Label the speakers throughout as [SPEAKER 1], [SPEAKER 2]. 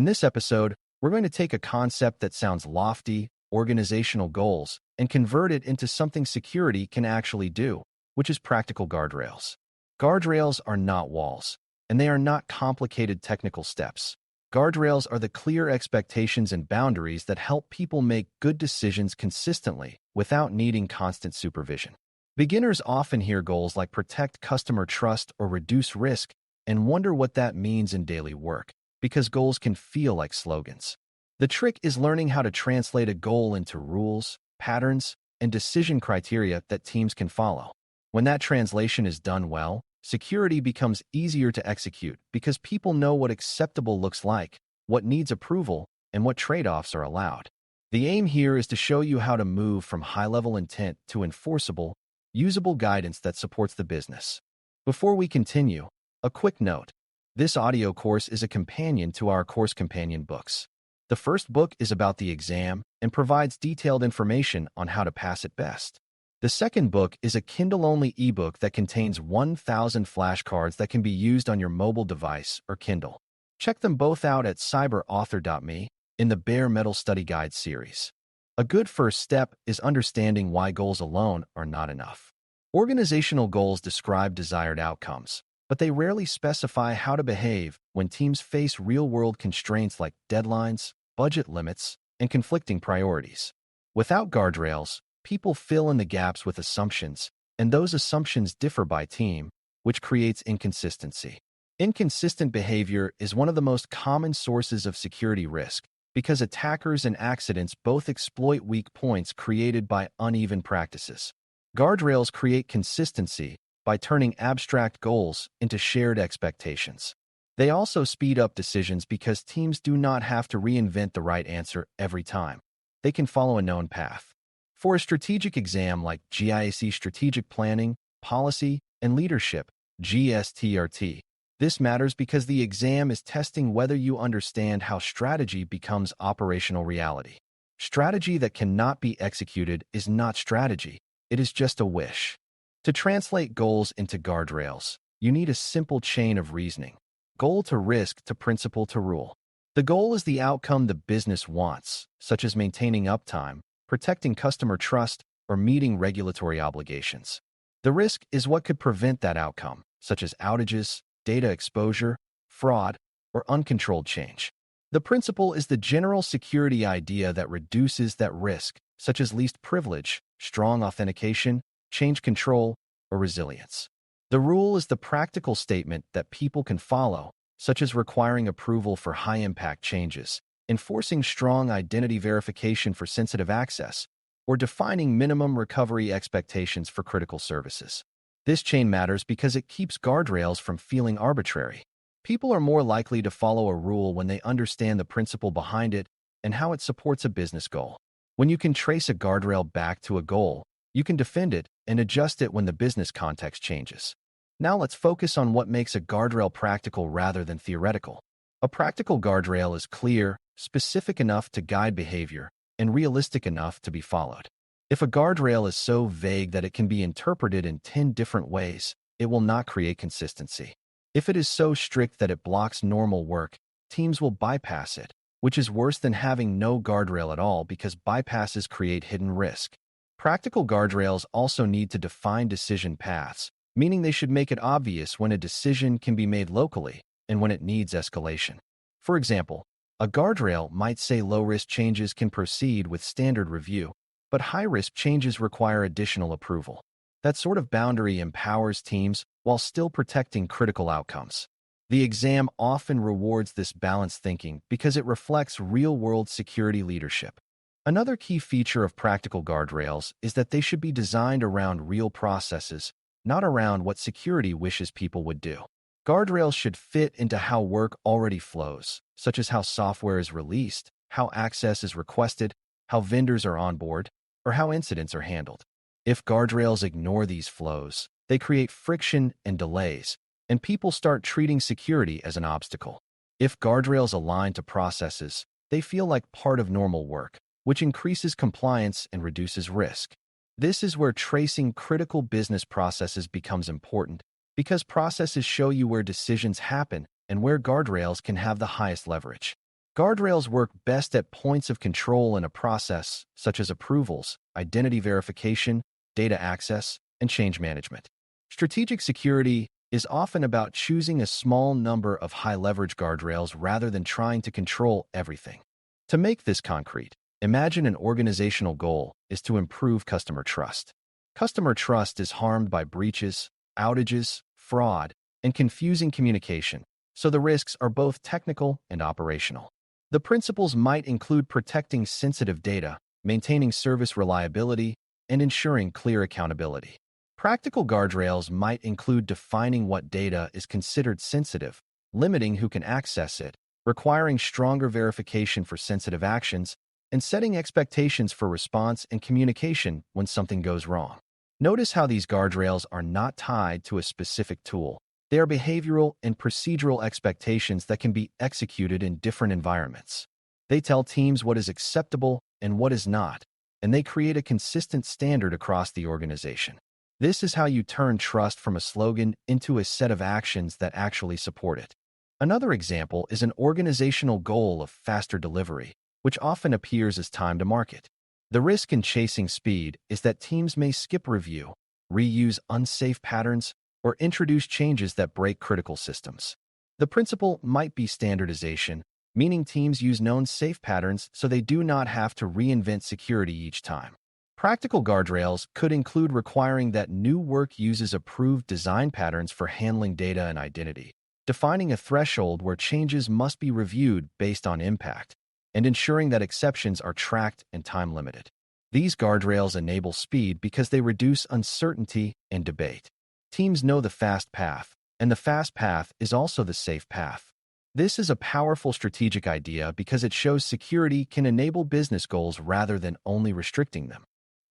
[SPEAKER 1] In this episode, we're going to take a concept that sounds lofty, organizational goals, and convert it into something security can actually do, which is practical guardrails. Guardrails are not walls, and they are not complicated technical steps. Guardrails are the clear expectations and boundaries that help people make good decisions consistently without needing constant supervision. Beginners often hear goals like protect customer trust or reduce risk and wonder what that means in daily work, because goals can feel like slogans. The trick is learning how to translate a goal into rules, patterns, and decision criteria that teams can follow. When that translation is done well, security becomes easier to execute because people know what acceptable looks like, what needs approval, and what trade-offs are allowed. The aim here is to show you how to move from high-level intent to enforceable, usable guidance that supports the business. Before we continue, a quick note. This audio course is a companion to our course companion books. The first book is about the exam and provides detailed information on how to pass it best. The second book is a Kindle-only ebook that contains 1,000 flashcards that can be used on your mobile device or Kindle. Check them both out at cyber.author.me in the Bare Metal Study Guide series. A good first step is understanding why goals alone are not enough. Organizational goals describe desired outcomes, but they rarely specify how to behave when teams face real-world constraints like deadlines, budget limits, and conflicting priorities. Without guardrails, people fill in the gaps with assumptions, and those assumptions differ by team, which creates inconsistency. Inconsistent behavior is one of the most common sources of security risk because attackers and accidents both exploit weak points created by uneven practices. Guardrails create consistency by turning abstract goals into shared expectations. They also speed up decisions because teams do not have to reinvent the right answer every time. They can follow a known path. For a strategic exam like GIAC Strategic Planning, Policy, and Leadership, GSTRT, this matters because the exam is testing whether you understand how strategy becomes operational reality. Strategy that cannot be executed is not strategy, it is just a wish. To translate goals into guardrails, you need a simple chain of reasoning. Goal to risk to principle to rule. The goal is the outcome the business wants, such as maintaining uptime, protecting customer trust, or meeting regulatory obligations. The risk is what could prevent that outcome, such as outages, data exposure, fraud, or uncontrolled change. The principle is the general security idea that reduces that risk, such as least privilege, strong authentication, change control, or resilience. The rule is the practical statement that people can follow, such as requiring approval for high-impact changes, enforcing strong identity verification for sensitive access, or defining minimum recovery expectations for critical services. This chain matters because it keeps guardrails from feeling arbitrary. People are more likely to follow a rule when they understand the principle behind it and how it supports a business goal. When you can trace a guardrail back to a goal, you can defend it and adjust it when the business context changes. Now let's focus on what makes a guardrail practical rather than theoretical. A practical guardrail is clear, specific enough to guide behavior, and realistic enough to be followed. If a guardrail is so vague that it can be interpreted in 10 different ways, it will not create consistency. If it is so strict that it blocks normal work, teams will bypass it, which is worse than having no guardrail at all because bypasses create hidden risk. Practical guardrails also need to define decision paths, meaning they should make it obvious when a decision can be made locally and when it needs escalation. For example, a guardrail might say low-risk changes can proceed with standard review, but high-risk changes require additional approval. That sort of boundary empowers teams while still protecting critical outcomes. The exam often rewards this balanced thinking because it reflects real-world security leadership. Another key feature of practical guardrails is that they should be designed around real processes, not around what security wishes people would do. Guardrails should fit into how work already flows, such as how software is released, how access is requested, how vendors are on board, or how incidents are handled. If guardrails ignore these flows, they create friction and delays, and people start treating security as an obstacle. If guardrails align to processes, they feel like part of normal work, which increases compliance and reduces risk. This is where tracing critical business processes becomes important, because processes show you where decisions happen and where guardrails can have the highest leverage. Guardrails work best at points of control in a process, such as approvals, identity verification, data access, and change management. Strategic security is often about choosing a small number of high-leverage guardrails rather than trying to control everything. To make this concrete, imagine an organizational goal is to improve customer trust. Customer trust is harmed by breaches, outages, fraud, and confusing communication, so the risks are both technical and operational. The principles might include protecting sensitive data, maintaining service reliability, and ensuring clear accountability. Practical guardrails might include defining what data is considered sensitive, limiting who can access it, requiring stronger verification for sensitive actions, and setting expectations for response and communication when something goes wrong. Notice how these guardrails are not tied to a specific tool. They are behavioral and procedural expectations that can be executed in different environments. They tell teams what is acceptable and what is not, and they create a consistent standard across the organization. This is how you turn trust from a slogan into a set of actions that actually support it. Another example is an organizational goal of faster delivery, which often appears as time to market. The risk in chasing speed is that teams may skip review, reuse unsafe patterns, or introduce changes that break critical systems. The principle might be standardization, meaning teams use known safe patterns so they do not have to reinvent security each time. Practical guardrails could include requiring that new work uses approved design patterns for handling data and identity, defining a threshold where changes must be reviewed based on impact, and ensuring that exceptions are tracked and time-limited. These guardrails enable speed because they reduce uncertainty and debate. Teams know the fast path, and the fast path is also the safe path. This is a powerful strategic idea because it shows security can enable business goals rather than only restricting them.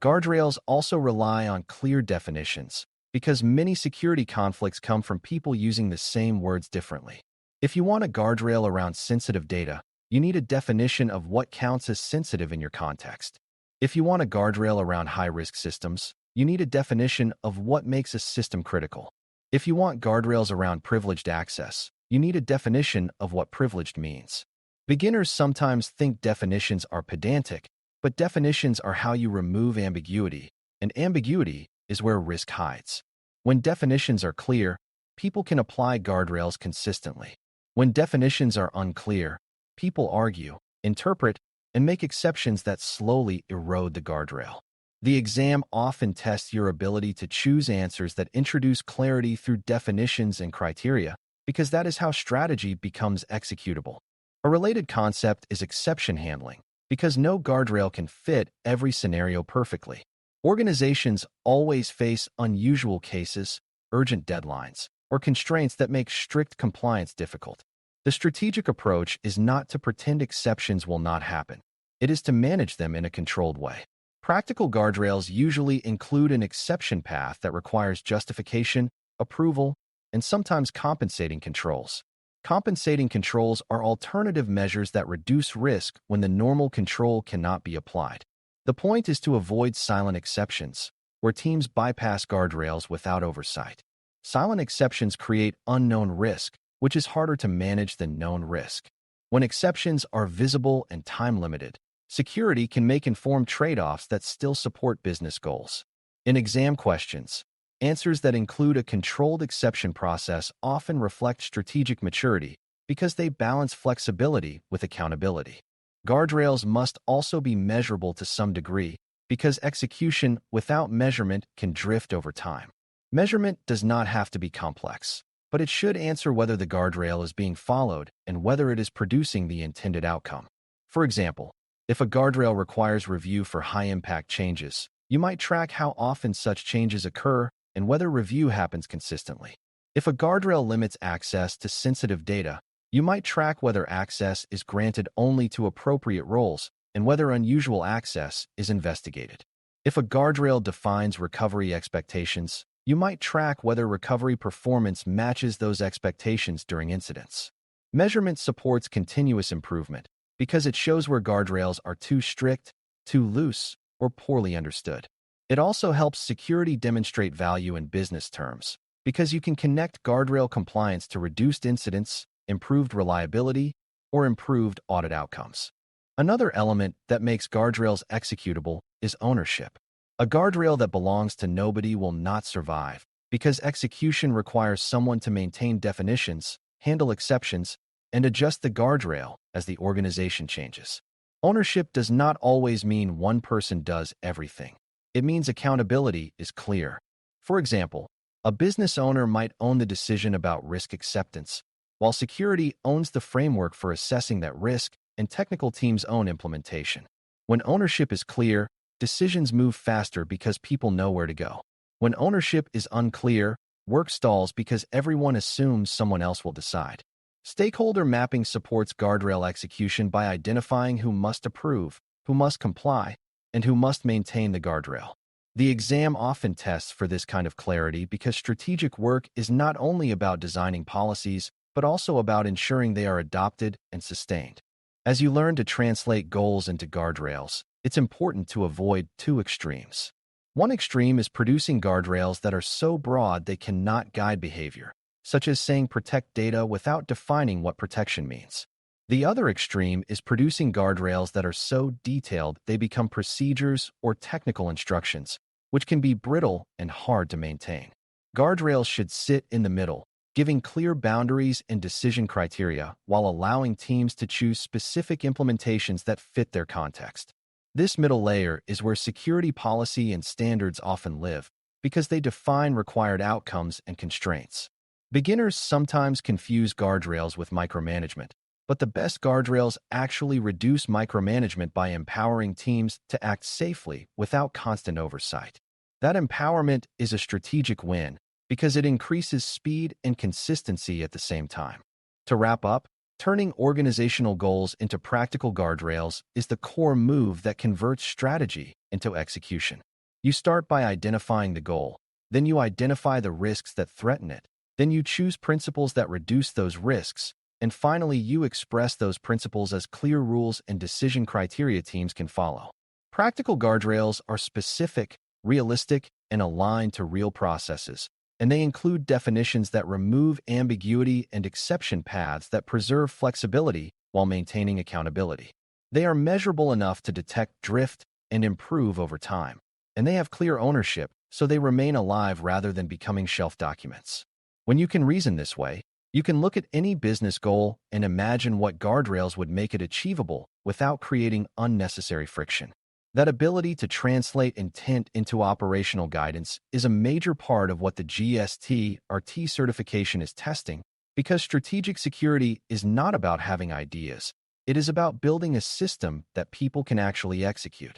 [SPEAKER 1] Guardrails also rely on clear definitions, because many security conflicts come from people using the same words differently. If you want a guardrail around sensitive data, you need a definition of what counts as sensitive in your context. If you want a guardrail around high-risk systems, you need a definition of what makes a system critical. If you want guardrails around privileged access, you need a definition of what privileged means. Beginners sometimes think definitions are pedantic, but definitions are how you remove ambiguity, and ambiguity is where risk hides. When definitions are clear, people can apply guardrails consistently. When definitions are unclear, people argue, interpret, and make exceptions that slowly erode the guardrail. The exam often tests your ability to choose answers that introduce clarity through definitions and criteria, because that is how strategy becomes executable. A related concept is exception handling, because no guardrail can fit every scenario perfectly. Organizations always face unusual cases, urgent deadlines, or constraints that make strict compliance difficult. The strategic approach is not to pretend exceptions will not happen. It is to manage them in a controlled way. Practical guardrails usually include an exception path that requires justification, approval, and sometimes compensating controls. Compensating controls are alternative measures that reduce risk when the normal control cannot be applied. The point is to avoid silent exceptions, where teams bypass guardrails without oversight. Silent exceptions create unknown risk, which is harder to manage than known risk. When exceptions are visible and time-limited, security can make informed trade-offs that still support business goals. In exam questions, answers that include a controlled exception process often reflect strategic maturity because they balance flexibility with accountability. Guardrails must also be measurable to some degree because execution without measurement can drift over time. Measurement does not have to be complex, but it should answer whether the guardrail is being followed and whether it is producing the intended outcome. For example, if a guardrail requires review for high-impact changes, you might track how often such changes occur and whether review happens consistently. If a guardrail limits access to sensitive data, you might track whether access is granted only to appropriate roles and whether unusual access is investigated. If a guardrail defines recovery expectations, you might track whether recovery performance matches those expectations during incidents. Measurement supports continuous improvement because it shows where guardrails are too strict, too loose, or poorly understood. It also helps security demonstrate value in business terms because you can connect guardrail compliance to reduced incidents, improved reliability, or improved audit outcomes. Another element that makes guardrails executable is ownership. A guardrail that belongs to nobody will not survive, because execution requires someone to maintain definitions, handle exceptions, and adjust the guardrail as the organization changes. Ownership does not always mean one person does everything. It means accountability is clear. For example, a business owner might own the decision about risk acceptance, while security owns the framework for assessing that risk and technical teams own implementation. When ownership is clear, decisions move faster because people know where to go. When ownership is unclear, work stalls because everyone assumes someone else will decide. Stakeholder mapping supports guardrail execution by identifying who must approve, who must comply, and who must maintain the guardrail. The exam often tests for this kind of clarity because strategic work is not only about designing policies, but also about ensuring they are adopted and sustained. As you learn to translate goals into guardrails, it's important to avoid two extremes. One extreme is producing guardrails that are so broad they cannot guide behavior, such as saying protect data without defining what protection means. The other extreme is producing guardrails that are so detailed they become procedures or technical instructions, which can be brittle and hard to maintain. Guardrails should sit in the middle, giving clear boundaries and decision criteria while allowing teams to choose specific implementations that fit their context. This middle layer is where security policy and standards often live, because they define required outcomes and constraints. Beginners sometimes confuse guardrails with micromanagement, but the best guardrails actually reduce micromanagement by empowering teams to act safely without constant oversight. That empowerment is a strategic win because it increases speed and consistency at the same time. To wrap up, turning organizational goals into practical guardrails is the core move that converts strategy into execution. You start by identifying the goal, then you identify the risks that threaten it, then you choose principles that reduce those risks, and finally you express those principles as clear rules and decision criteria teams can follow. Practical guardrails are specific, realistic, and aligned to real processes, and they include definitions that remove ambiguity and exception paths that preserve flexibility while maintaining accountability. They are measurable enough to detect drift and improve over time, and they have clear ownership, so they remain alive rather than becoming shelf documents. When you can reason this way, you can look at any business goal and imagine what guardrails would make it achievable without creating unnecessary friction. That ability to translate intent into operational guidance is a major part of what the GST/RT certification is testing, because strategic security is not about having ideas. It is about building a system that people can actually execute.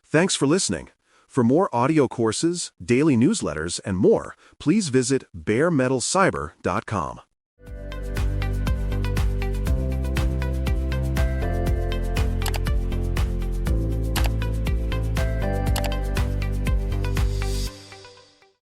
[SPEAKER 2] Thanks for listening. For more audio courses, daily newsletters, and more, please visit baremetalcyber.com.